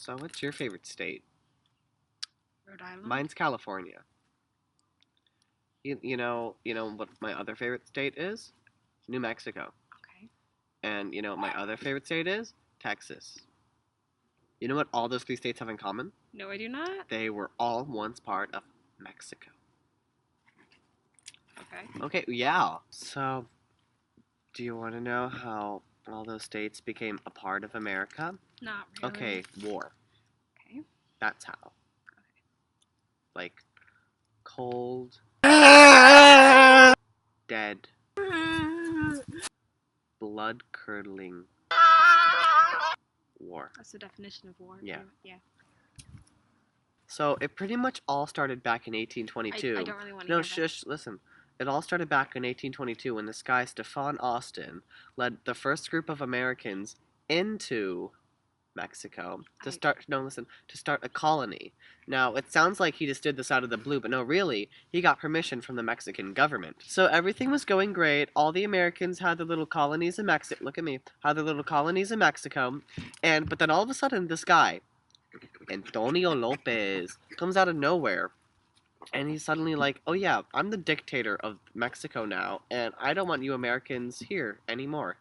So what's your favorite state? Rhode Island. Mine's California. You know what my other favorite state is? New Mexico. Okay. And you know what my other favorite state is? Texas. You know what all those three states have in common? No, I do not. They were all once part of Mexico. Okay. Okay, yeah. So, do you want to know how all those states became a part of America? Not really. Okay, war. Okay. That's how. Like, cold, dead, blood-curdling war. That's the definition of war. Yeah. Yeah. So it pretty much all started back in 1822. I don't really want to No, hear shush, listen. It all started back in 1822 when this guy, Stefan Austin, led the first group of Americans into Mexico to start a colony. Now, it sounds like he just did this out of the blue, but no, really, he got permission from the Mexican government. So everything was going great. All the Americans had their little colonies in Mexico. Look at me. Had their little colonies in Mexico. But then all of a sudden, this guy, Antonio Lopez, comes out of nowhere. And he's suddenly like, oh yeah, I'm the dictator of Mexico now, and I don't want you Americans here anymore.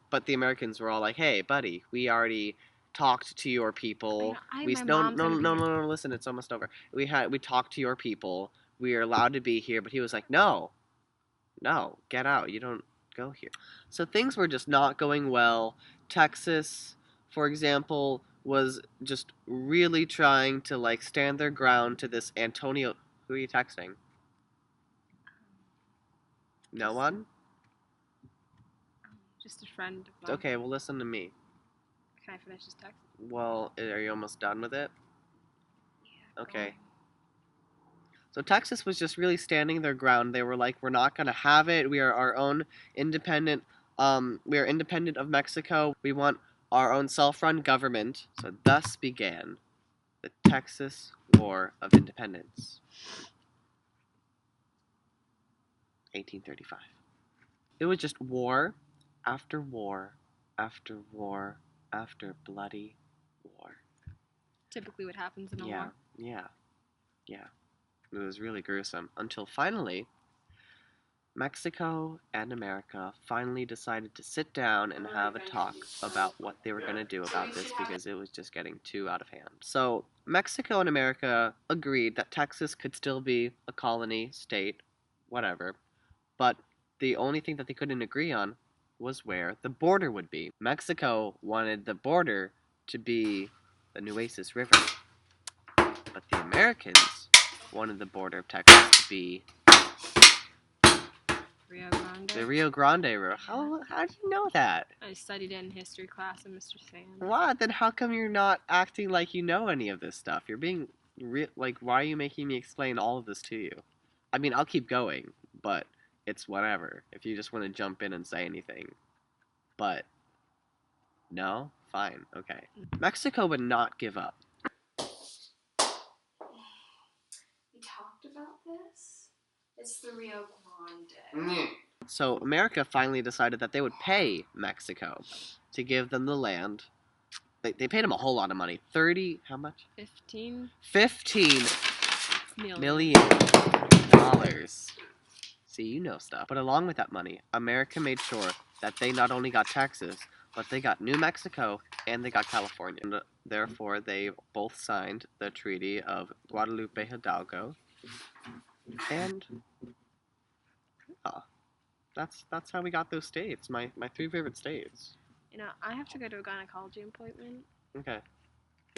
But the Americans were all like, "Hey, buddy, we already talked to your people. No, listen, it's almost over. We talked to your people. We are allowed to be here." But he was like, "No, no, get out. You don't go here." So things were just not going well. Texas, for example, was just really trying to like stand their ground to this Antonio. Who are you texting? No one? Just a friend of mine. Okay, well listen to me. Can I finish this text? Well, are you almost done with it? Yeah. Okay. So Texas was just really standing their ground. They were like, we're not going to have it. We are our own independent, we are independent of Mexico. We want our own self-run government. So thus began the Texas War of Independence. 1835. It was just war after war after war after bloody war. Typically what happens in a war. Yeah. It was really gruesome. Until finally, Mexico and America finally decided to sit down and have a talk about what they were going to do about this because it was just getting too out of hand. So, Mexico and America agreed that Texas could still be a colony, state, whatever, but the only thing that they couldn't agree on was where the border would be. Mexico wanted the border to be the Nueces River, but the Americans wanted the border of Texas to be Rio Grande. the Rio Grande River. How do you know that? I studied it in history class with Mr. Sand. What? Then how come you're not acting like you know any of this stuff? You're being like, why are you making me explain all of this to you? I mean, I'll keep going, but it's whatever. If you just want to jump in and say anything. But no? Fine. Okay. Mexico would not give up. We talked about this. It's the Rio Grande. So America finally decided that they would pay Mexico to give them the land. They paid them a whole lot of money. 30, how much? 15 million dollars. See, you know stuff. But along with that money, America made sure that they not only got Texas, but they got New Mexico and they got California. And therefore, they both signed the Treaty of Guadalupe Hidalgo. And that's how we got those states. My three favorite states. You know, I have to go to a gynecology appointment. Okay.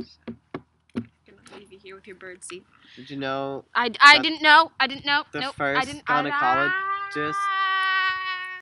So, I'm gonna leave you here with your birdseed. Did you know? I didn't know. The first gynecologist